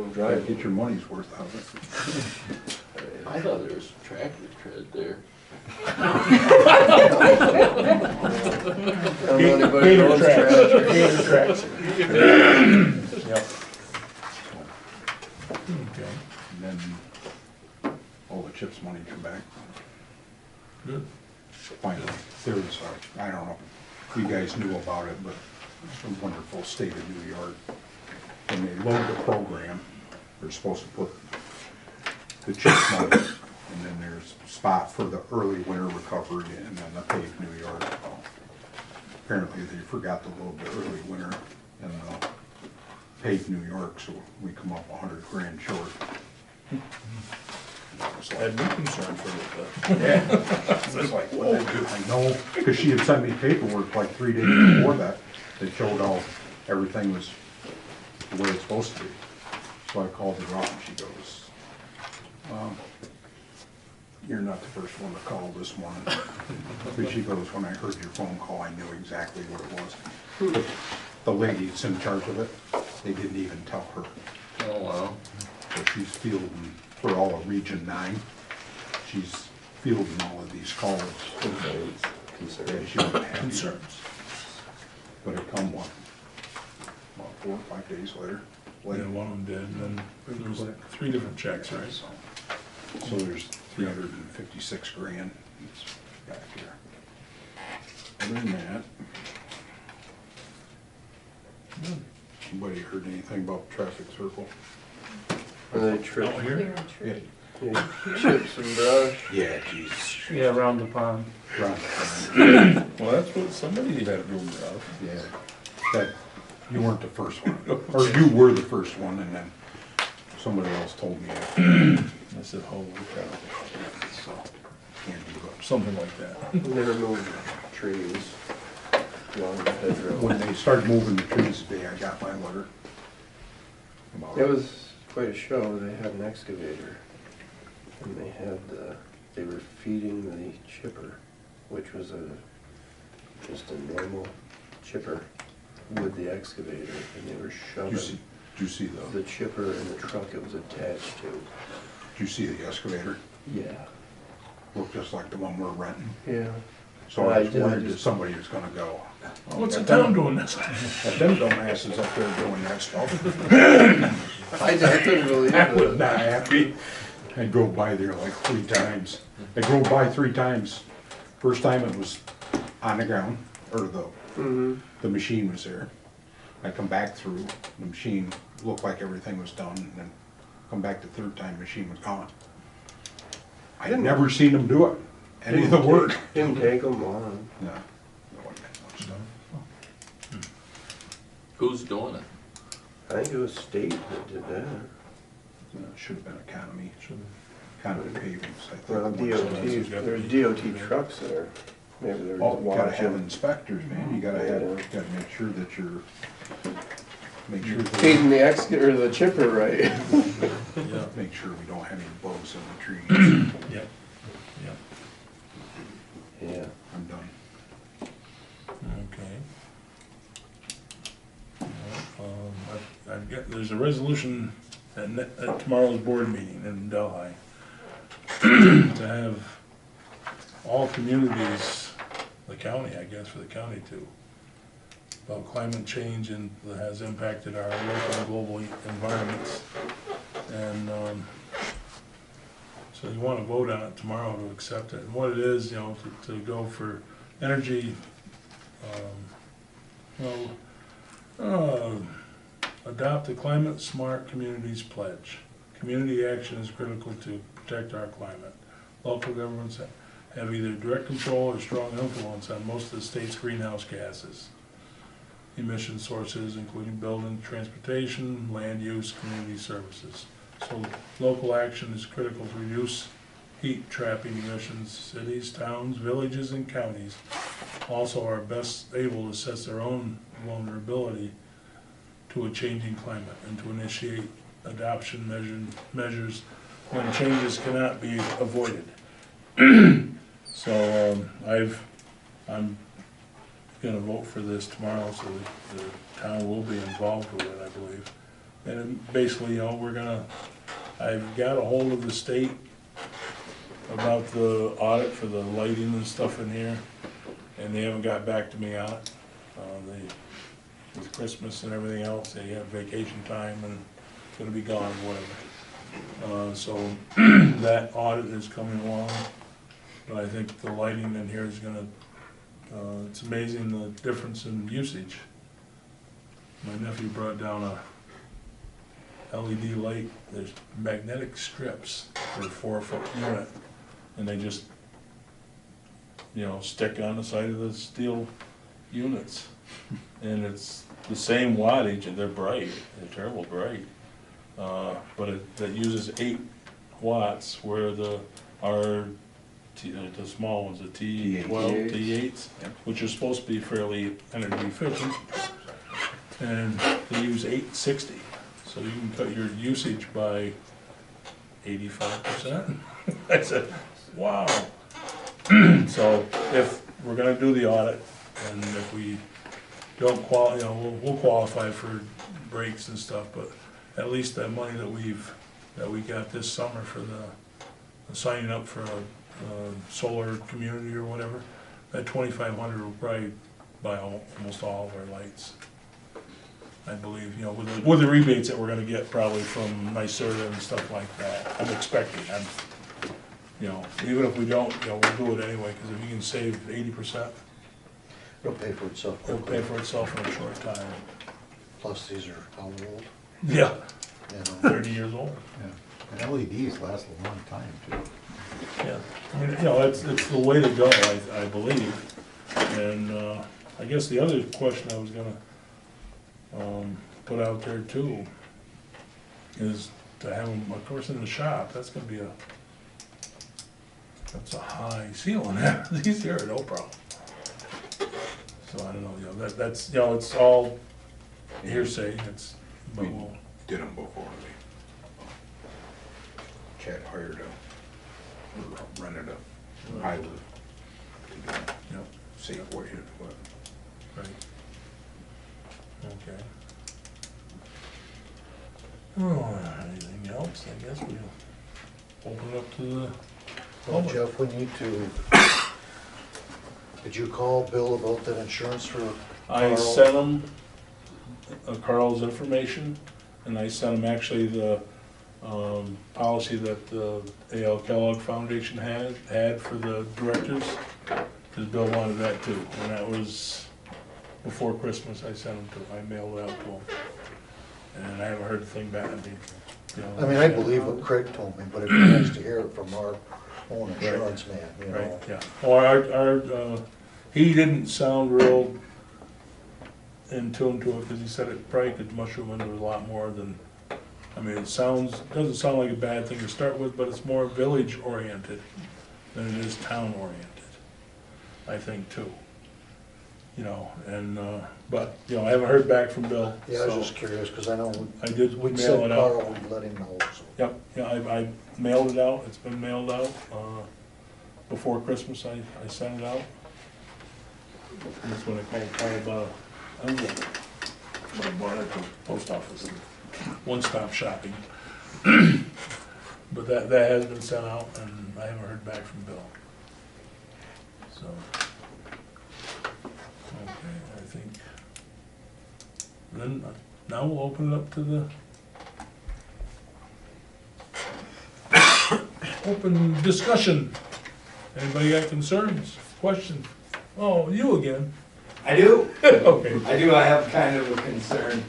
Drive, get your money's worth out of it. I thought there was tractor tread there. I don't know anybody who owns trash. Gator tracks. Yep. Okay. And then all the CHIPS money come back. Good. Finally, there was, I don't know if you guys knew about it, but it's a wonderful state of New York. When they load the program, they're supposed to put the CHIPS money, and then there's a spot for the early winter recovery, and then the paved New York. Apparently they forgot to load the early winter and the paved New York, so we come up 100 grand short. I'd be concerned for this. Yeah, it's like, whoa, I know, because she had sent me paperwork like 3 days before that showed how everything was the way it's supposed to be. So I called her up and she goes, you're not the first one to call this morning. But she goes, when I heard your phone call, I knew exactly what it was. But the lady that's in charge of it, they didn't even tell her. Oh, wow. So she's fielding, for all of Region 9, she's fielding all of these calls. Yeah, she wouldn't have Concerns. But it come what, about 4 or 5 days later. Yeah, one of them did, and then there was 3 different checks, right? So there's 356 grand it's back here. Other than that, anybody heard anything about the traffic circle? Are they trip? Out here? Yeah, Yeah, chips and brush? yeah, Jesus. Yeah, around the pond. Right. Well, that's what somebody had rumor of. Yeah, that, you weren't the first one, or you were the first one, and then somebody else told me after, I said, holy cow. so, can't do it. Something like that. They removed trees along the hedgerow. When they started moving the trees today, I got my letter. about It was quite a show. They had an excavator, and they were feeding the chipper, which was just a normal chipper with the excavator, and they were shoving Did you see the chipper in the truck it was attached to. Did you see the excavator? Yeah. Looked just like the one we're renting. Yeah. So I was I worried that just- somebody was gonna go. What's the town doing this? If them dumbasses up there doing that stuff, I couldn't believe I was it. not happy. I drove by there like 3 times. I drove by 3 times. First time it was on the ground, or the machine was there. I come back through, the machine looked like everything was done, and then come back the 3rd time, machine was gone. I had never seen them do it, any of the work. Didn't take them long. No. No one had no stuff. Who's doing it? I think it was state that did that. No, it should have been economy, economy pavings, I think. Well, DOT, there's DOT trucks there. Maybe they're Oh, just you gotta have watching. inspectors, man, you gotta make sure that you're, Feeding the excavator, the chipper, right? Yeah, make sure we don't have any bugs in the trees. yeah, yeah. Yeah. I'm done. Okay. I've got, there's a resolution at tomorrow's board meeting in Delhi to have all communities, the county, I guess, for the county too, about climate change and that has impacted our local and global environments. And so you want to vote on it tomorrow to accept it. And what it is, you know, to go for energy, adopt a climate smart communities pledge. Community action is critical to protect our climate. Local governments have either direct control or strong influence on most of the state's greenhouse gases. Emission sources including building, transportation, land use, community services. So local action is critical to reduce heat trapping emissions. Cities, towns, villages, and counties also are best able to assess their own vulnerability to a changing climate and to initiate adoption measures when changes cannot be avoided. So I'm gonna vote for this tomorrow, so the town will be involved with it, I believe. And basically, you know, I've got a hold of the state about the audit for the lighting and stuff in here, and they haven't got back to me on it. With Christmas and everything else, they have vacation time and it's gonna be gone, whatever. So that audit is coming along, but I think the lighting in here is gonna, it's amazing the difference in usage. My nephew brought down a LED light, there's magnetic strips for a 4-foot unit, and they just, you know, stick on the side of the steel units. And it's the same wattage, and they're bright, they're terrible bright. But it uses 8 watts, where the small ones, the T12, T8s, which are supposed to be fairly energy efficient, and they use 860. So you can cut your usage by 85%. I said, wow. So if we're gonna do the audit, and if we don't you know, we'll qualify for breaks and stuff, but at least that money that we got this summer for the signing up for a solar community or whatever, that 2,500 will probably buy almost all of our lights. I believe, you know, with the rebates that we're gonna get probably from NYSERDA and stuff like that. I'm expecting, you know, even if we don't, you know, we'll do it anyway, because if you can save 80%, It'll pay for itself it'll quickly. pay for itself in a short time. Plus, these are how old? Yeah, You know? 30 years old. Yeah. And LEDs last a long time too. Yeah, I mean, you know, it's the way to go, I believe. And I guess the other question I was gonna put out there too is to have them, of course, in the shop. That's gonna be that's a high ceiling. These here are no problem. So I don't know, you know, that's, you know, it's all hearsay. But We we'll, did them before. Chad hired rented a pilot to do it. Yep. Safe way to do it. right. Okay. Oh, anything else? I guess we'll open it up to the Well, public. Jeff, we need to, did you call Bill about that insurance for I Carl? sent him Carl's information, and I sent him actually the policy that the A.L. Kellogg Foundation had for the directors, because Bill wanted that too, and that was before Christmas. I sent him I mailed it out to him, and I haven't heard a thing back. You know, I mean, I believe what Craig told me, but it'd be nice to hear it from our own insurance man, you Right, know? yeah. Well, he didn't sound real in tune to it, because he said it probably could mushroom into a lot more than, I mean, it doesn't sound like a bad thing to start with, but it's more village oriented than it is town oriented, I think, too. You know, and, but, you know, I haven't heard back from Bill. Yeah, I was so just curious, because I know I did we'd mail said it out. Carl would let him know, so. Yep, yeah, I mailed it out, it's been mailed out, before Christmas I sent it out. That's when I called about an envelope. What I bought at the post office, one-stop shopping. But that has been sent out, and I haven't heard back from Bill. So, okay, I think, then, now we'll open it up to the open discussion. Anybody got concerns, questions? Oh, you again. I do. Okay. I do. I have kind of a concern.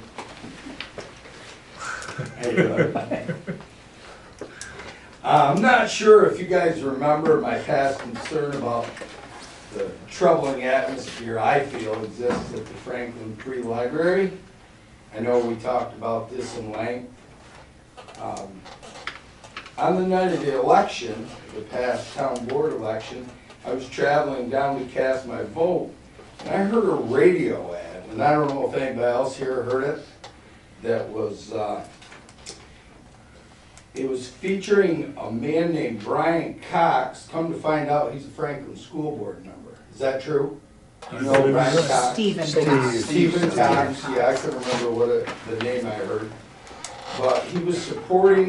How you doing? I'm not sure if you guys remember my past concern about the troubling atmosphere I feel exists at the Franklin Free Library. I know we talked about this in length. On the night of the election, the past town board election, I was traveling down to cast my vote, and I heard a radio ad, and I don't know if anybody else here heard it, that was, it was featuring a man named Brian Cox. Come to find out, he's a Franklin School Board member. Is that true? You know Brian Cox? Stephen Cox. Stephen Cox, yeah, I couldn't remember the name I heard. but he was supporting,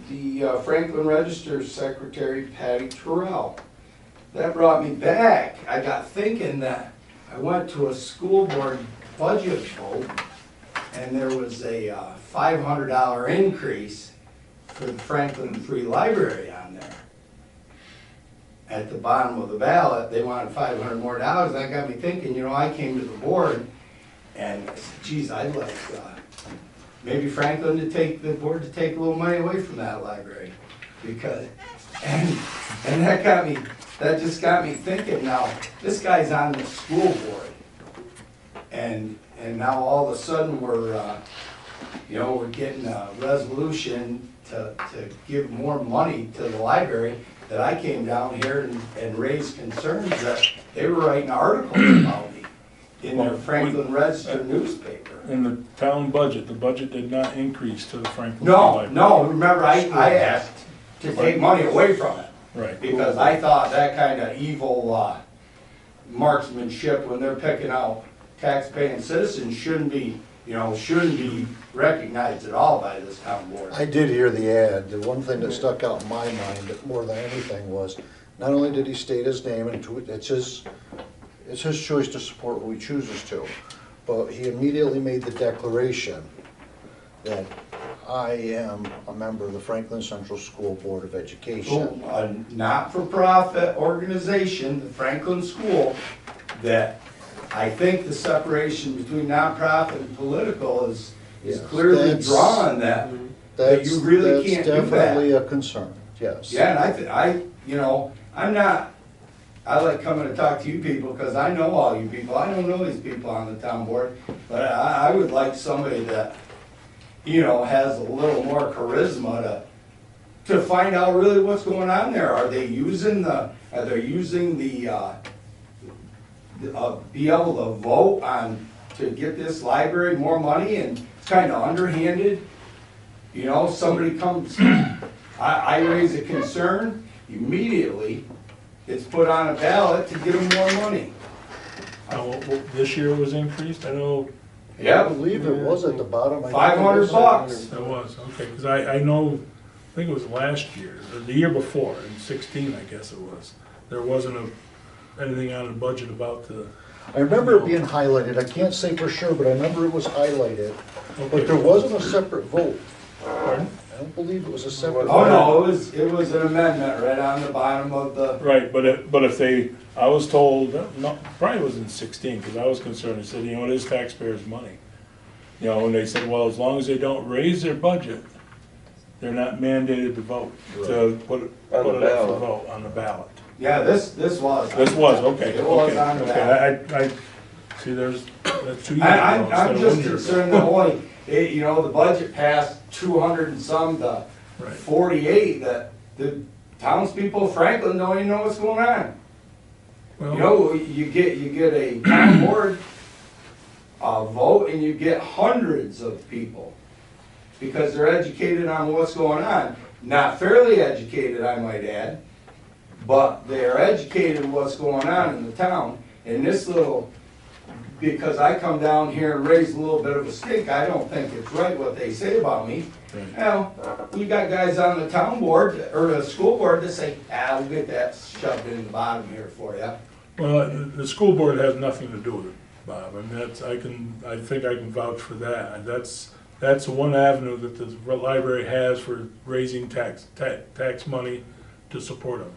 the Franklin Register Secretary Patty Terrell. That brought me back. I got thinking that I went to a school board budget vote, and there was a $500 increase for the Franklin Free Library on there. At the bottom of the ballot, they wanted $500 more. That got me thinking, you know, I came to the board and I said, geez, I'd like maybe Franklin to take, the board to take a little money away from that library. Because, and that just got me thinking, now, this guy's on the school board. And now all of a sudden we're, you know, we're getting a resolution to give more money to the library, that I came down here and raised concerns that they were writing articles about me in their Franklin Register newspaper. In the town budget, the budget did not increase to the Franklin Free No, Library. no, remember, I asked to take money away from it. Right. Because I thought that kind of evil marksmanship, when they're picking out tax-paying citizens, shouldn't be, you know, shouldn't be recognized at all by this town board. I did hear the ad. The one thing that stuck out in my mind more than anything was, not only did he state his name, and it's his choice to support who he chooses to, but he immediately made the declaration that I am a member of the Franklin Central School Board of Education. A not-for-profit organization, the Franklin School, that I think the separation between nonprofit and political is Yes, clearly that's- drawn, that you really can't do That's that. definitely a concern, yes. Yeah, and you know, I'm not, I like coming to talk to you people because I know all you people. I don't know these people on the town board, but I would like somebody that, you know, has a little more charisma to find out really what's going on there. Are they using the be able to vote on, to get this library more money, and it's kind of underhanded? You know, somebody comes, I raise a concern, immediately it's put on a ballot to get them more money. This year was increased, I know I believe it was at the bottom. I think it $500 was- bucks. it was, okay, because I know, I think it was last year, or the year before, in 16, I guess it was. There wasn't anything on the budget about the, I remember it being highlighted. I can't say for sure, but I remember it was highlighted. okay. But there wasn't a separate vote. Pardon? I don't believe it was a separate. Oh, vote. no, it was an amendment right on the bottom of the, Right, but if they, I was told, no, probably was in 16, because I was concerned, I said, you know, it is taxpayers' money. You know, and they said, well, as long as they don't raise their budget, they're not mandated to vote, to put it up for vote on the ballot. yeah, this was. This was, okay, It was okay, on the ballot. okay, I, see, that's 2 years ago I'm instead of just 1 year concerned ago. that only, you know, the budget passed 200 and some to Right. 48, that the townspeople of Franklin don't even know what's going on. Well, You know, you get a town board vote, and you get hundreds of people, because they're educated on what's going on. Not fairly educated, I might add, but they're educated in what's going on in the town. And this little, because I come down here and raise a little bit of a stink, I don't think it's right what they say about me. Right. Well, we got guys on the town board, or the school board, that say, we'll get that shoved in the bottom here for you. Well, the school board has nothing to do with it, Bob. I mean, I think I can vouch for that. That's one avenue that the library has for raising tax money to support them.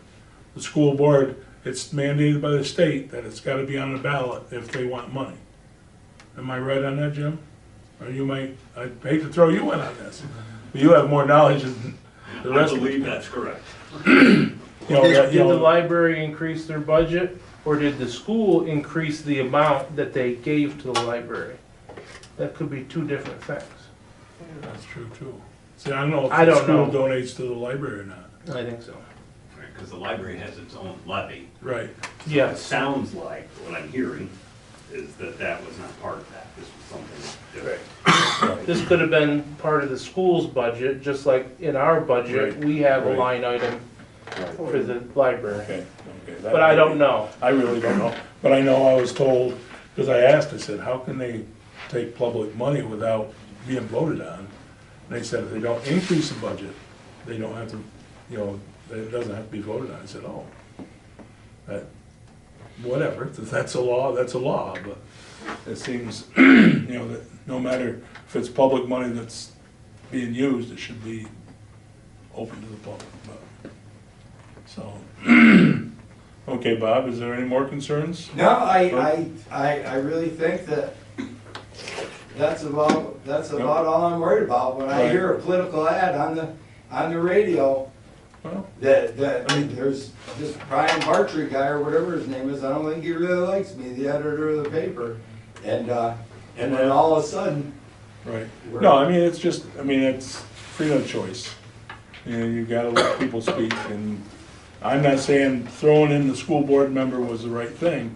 The school board, it's mandated by the state that it's gotta be on the ballot if they want money. Am I right on that, Jim? Or you might, I'd hate to throw you in on this, but you have more knowledge than the I rest of us. believe that's correct. You know, Did the library increase their budget, or did the school increase the amount that they gave to the library? That could be two different things. That's true too. See, I don't know I if the don't school know. donates to the library or not. I think so. Because the library has its own levy. Right. It Yes. sounds like, what I'm hearing, is that that was not part of that. This was something different. This could have been part of the school's budget, just like in our budget, Right. we have a Right. line item for the library. Okay, okay. But I don't know. I really don't know. But I know I was told, because I asked, I said, how can they take public money without being voted on. They said if they don't increase the budget, they don't have to, you know, it doesn't have to be voted on. I said, oh, that, whatever, if that's a law, that's a law, but it seems, you know, that no matter if it's public money that's being used, it should be open to the public, but, so. Okay, Bob, is there any more concerns? No, I really think that that's about all I'm worried about. When I Right. hear a political ad on the radio, Well, that there's this Brian Hartree guy or whatever his name is, I don't think he really likes me, the editor of the paper. And then all of a sudden, right. No, I mean, it's just, I mean, it's freedom of choice. You know, you gotta let people speak, and I'm not saying throwing in the school board member was the right thing,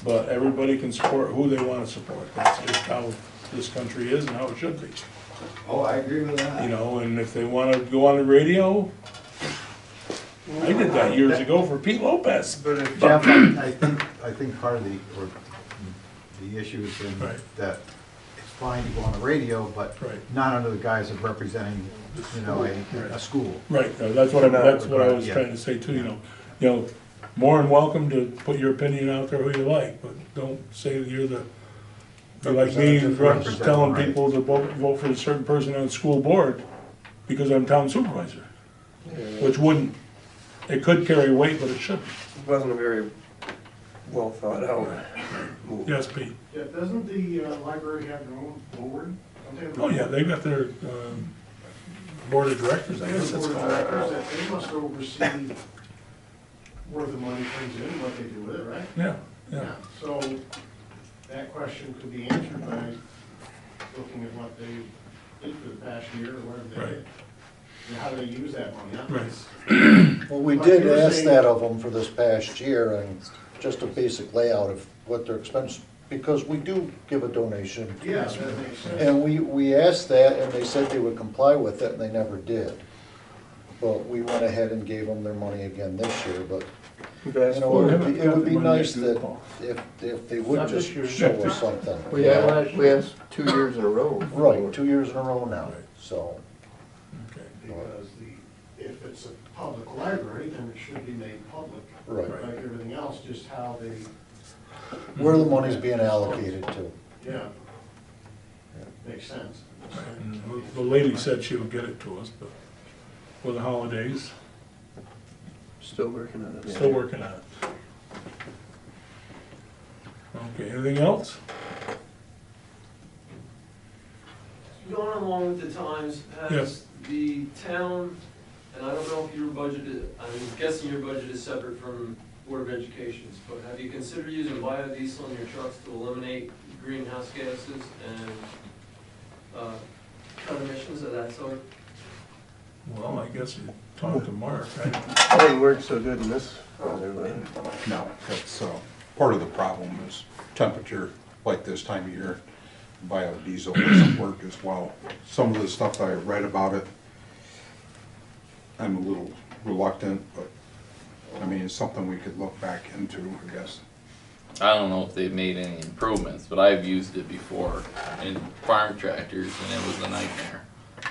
but everybody can support who they wanna support. That's just how this country is and how it should be. oh, I agree with that. You know, and if they wanna go on the radio, I did that years ago for Pete Lopez. But if Jeff, I think part of the issue is in Right. that it's fine to go on the radio, but Right. not under the guise of representing, you know, a school. Right, that's what I was Yeah. trying to say too, you know, more than welcome to put your opinion out there who you like, but don't say that you're like me, Representative, telling right. people to vote for a certain person on the school board because I'm town supervisor, which wouldn't, it could carry weight, but it shouldn't. It wasn't a very well thought out move. Yes, Pete? Yeah, doesn't the library have their own board? Don't they have Oh, yeah, they've got their, board of directors, I They have guess a that's board of called. directors that they must oversee where the money comes in, what they do with it, right? Yeah. So that question could be answered by looking at what they did for the past year or whatever they Right. did. And how they use that money. Not Right. just- Well, we Like did you were ask saying- that of them for this past year, and just a basic layout of what their expense, because we do give a donation. Yeah, that makes sense. And we asked that, and they said they would comply with it, and they never did. But we went ahead and gave them their money again this year, but, We've you asked know, for it it. would be, it would be nice that if they would Not just this year. show us something. We asked 2 years in a row. Right, 2 years in a row now, so. Okay. Because if it's a public library, then it should be made public. Right. Like everything else, just how they, Where the money's being allocated to. yeah. Makes sense. And the lady said she would get it to us, but for the holidays, Still working on it. still working on it. Okay, anything else? Going along with the times, Yes. has the town, and I don't know if your budget is, I'm guessing your budget is separate from Board of Education's, but have you considered using biodiesel in your trucks to eliminate greenhouse gases and cut emissions of that sort? Well, I guess you talk to Mark, right? It didn't work so good in this weather, but No, that's, part of the problem is temperature like this time of year. Biodiesel doesn't work as well. Some of the stuff I read about it, I'm a little reluctant, but, I mean, it's something we could look back into, I guess. I don't know if they've made any improvements, but I've used it before in farm tractors and it was a nightmare.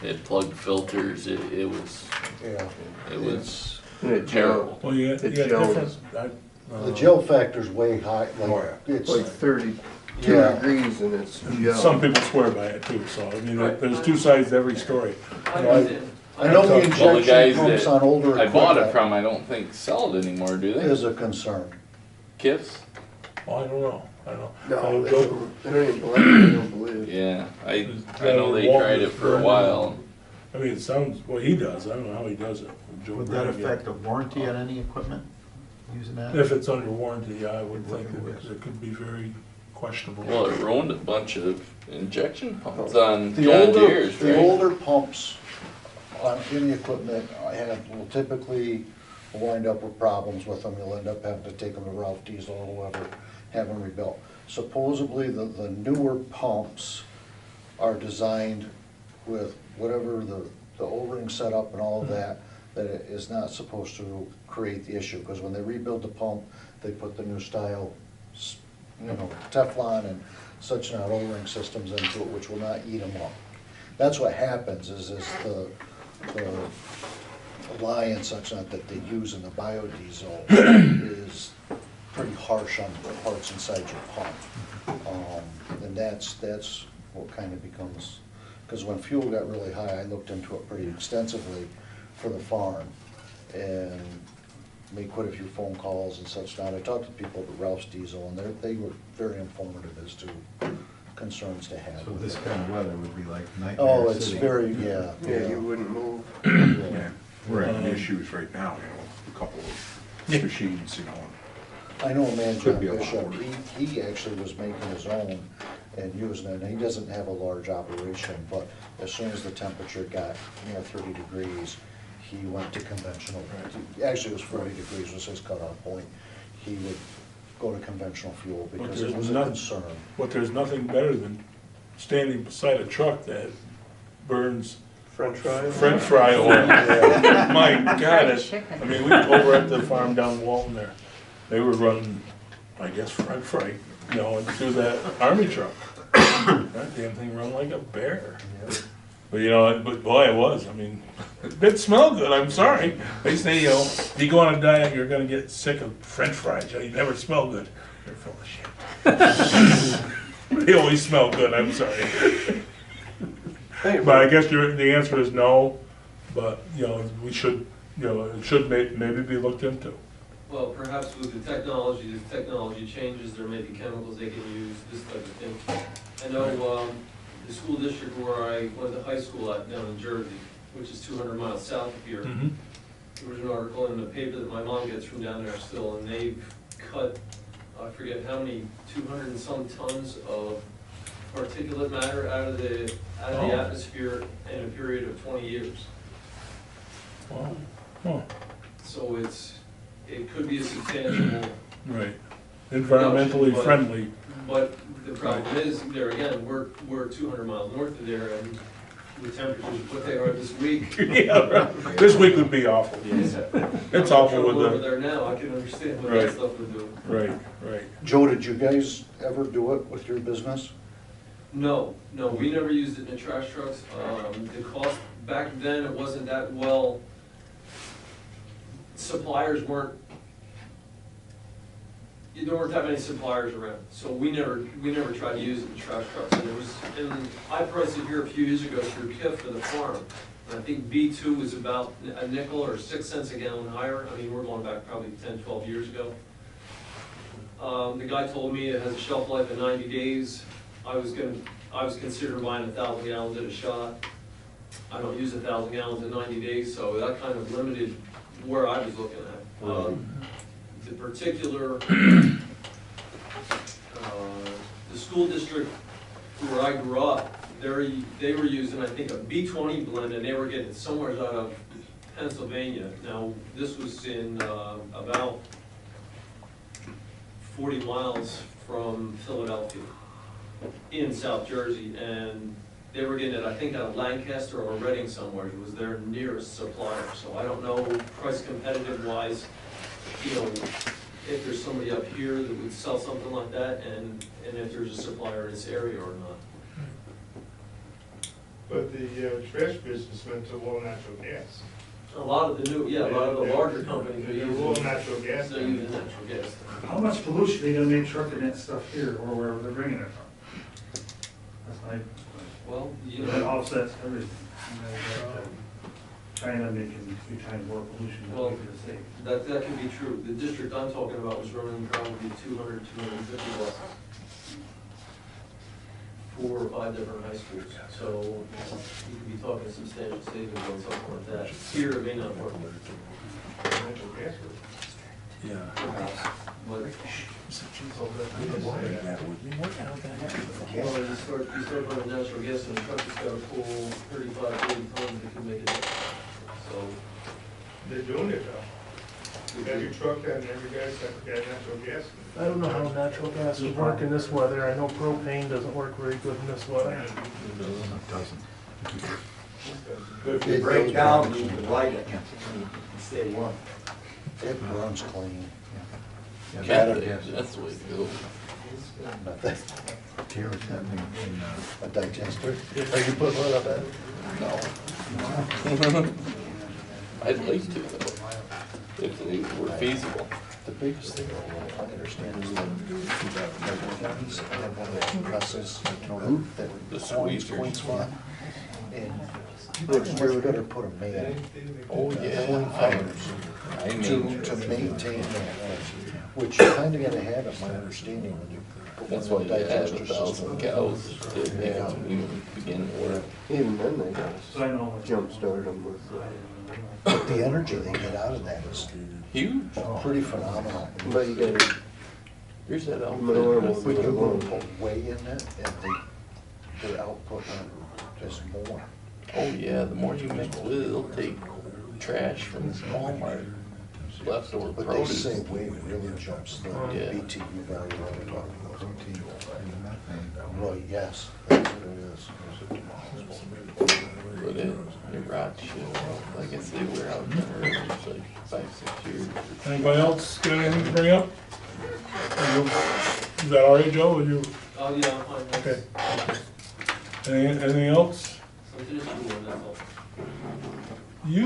It plugged filters, it was Yeah. terrible. Well, you got It gels. different, The gel factor's way high, Oh, like, yeah. it's, like 32 Yeah. degrees and it's gel. some people swear by it too, so, I mean, there's two sides to every story. I No, I- understand. I know the Well, the injection guys pumps that on older I bought it equipment from, I don't think sell it anymore, do they? is a concern. Kits? Well, I don't know, No, they Joe- don't even believe it, they don't believe it. Yeah, I know they tried it for a while. I mean, it sounds, well, he does, I don't know how he does it. Joe Would that Brady, yeah. affect a warranty on any equipment using that? If it's under warranty, yeah, I would think that it could be very questionable. Well, it ruined a bunch of injection pumps on The John older, Deere's, the right? older pumps on any equipment will typically wind up with problems with them. You'll end up having to take them to Ralph Diesel or whoever, have them rebuilt. Supposedly, the newer pumps are designed with whatever the O-ring setup and all of that it is not supposed to create the issue. Because when they rebuild the pump, they put the new style, Teflon and such not O-ring systems into it, which will not eat them up. that's what happens, is the alliance, such not that they use in the biodiesel, is pretty harsh on the parts inside your pump. And that's what kind of becomes, because when fuel got really high, I looked into it pretty extensively for the farm, and made quite a few phone calls and such. Now, I talked to people at Ralph's Diesel, and they were very informative as to concerns to have. So with this it. kind of weather would be like nightmare Oh, it's city. very, yeah. Yeah, you wouldn't move. Yeah, we're having issues right now, a couple of machines, I know a man, Could John be a lot Bishop, worse. he actually was making his own and using it, and he doesn't have a large operation, but as soon as the temperature got near 30 degrees, he went to conventional. Actually, it was 40 degrees was his cutoff point. He would go to conventional fuel because it there's was a nothing- concern. But there's nothing better than standing beside a truck that burns French fries? French fry oil. My God, I mean, we over at the farm down in Walton there, they were running, I guess, French fry, and through that army truck. That damn thing run like a bear. But but boy, it was, I mean, it didn't smell good, I'm sorry. They say, if you go on a diet, you're gonna get sick of French fries, you never smell good. They're full of shit. They always smell good, I'm sorry. But I guess the answer is no, but, we should, it should maybe be looked into. Well, perhaps with the technology changes, there may be chemicals they can use, this type of thing. I know, the school district where I went to high school at down in Jersey, which is 200 miles south of here. Mhm. There was an article in the paper that my mom gets from down there still, and they've cut, I forget how many, 200 and some tons of particulate matter out of the Oh. atmosphere in a period of 20 years. Wow. Huh. So it could be a substantial, Right. Environmentally But- friendly. but the problem is, there again, we're 200 miles north of there, and with temperatures what they are this week. Yeah, right. This week would be awful. It's awful with Over the, there now, I can understand what Right. that stuff would do. right. Joe, did you guys ever do it with your business? No, we never used it in the trash trucks. The cost, back then, it wasn't that well, suppliers weren't, there weren't that many suppliers around, so we never tried to use it in trash trucks. And I priced it here a few years ago through KIF for the farm. And I think B2 was about a nickel or 6 cents a gallon higher. I mean, we're going back probably 10, 12 years ago. The guy told me it has a shelf life of 90 days. I was considering buying 1,000 gallons at a shot. I don't use 1,000 gallons in 90 days, so that kind of limited where I was looking at. The particular, the school district where I grew up, they were using, I think, a B20 blend, and they were getting it somewhere out of Pennsylvania. Now, this was in about 40 miles from Philadelphia in South Jersey, and they were getting it, I think, out of Lancaster or Reading somewhere. It was their nearest supplier. So I don't know, price competitive wise, if there's somebody up here that would sell something like that, and if there's a supplier in this area or not. But the trash business went to low natural gas. A lot of the larger companies are They're using, low natural gas. they're using natural gas. How much pollution are they gonna make trucking that stuff here or wherever they're bringing it from? That's my, Well, that offsets everything. China making 3 times more pollution than Well, we could save. that can be true. The district I'm talking about was running probably 200, 250 buses. 4 or 5 different high schools, so you could be talking substantial savings on something like that. Here, it may not work. Natural gas. Yeah. But, well, you start running natural gas and the truck has got to pull 35, 40 tons, it can make it. So, They're doing it though. You got your truck and every guy's got natural gas. I don't know how natural gas would work in this weather. I know propane doesn't work very good in this weather. It doesn't. But if you break down, you can light it, stay warm. It runs clean. Yeah, That's the way to go. Nothing. Hear what's happening in, A digester? Are you putting one up there? No. I'd like to though, if they were feasible. The biggest thing I understand is that counties have one of those presses, you know, that The coins squeezers. from. And we're gonna put a man. Oh, yeah. Coin farmers I to mean, maintain that, which you kinda gotta have it, my understanding, when you put one that's of why the you have digester 1,000 systems. cows to Yeah. even begin to work. Even then, they gotta So I know. jumpstart them with, But the energy they get out of that is Huge. pretty phenomenal. but you gotta, Here's that Manure outfit. won't When you alone. put way in it, and the output is more. Oh yeah, the more you mix with it, it'll take trash from Walmart, leftover But they produce. say weight really jumps the Yeah. BTU value that we're talking about. protein and the methane. Well, yes, that's what it is. But it rots shit. Like I say, we're out there, it's like 5, 6 years. Anybody else got anything to bring up? Is that all right, Joe, or you, Oh, yeah, I'm fine. okay? Anything else? I'm finishing one, that's all. You?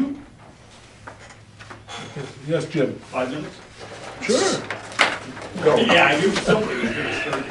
Yes, Jim? 5 minutes? Sure. Yeah, you, somebody was gonna start.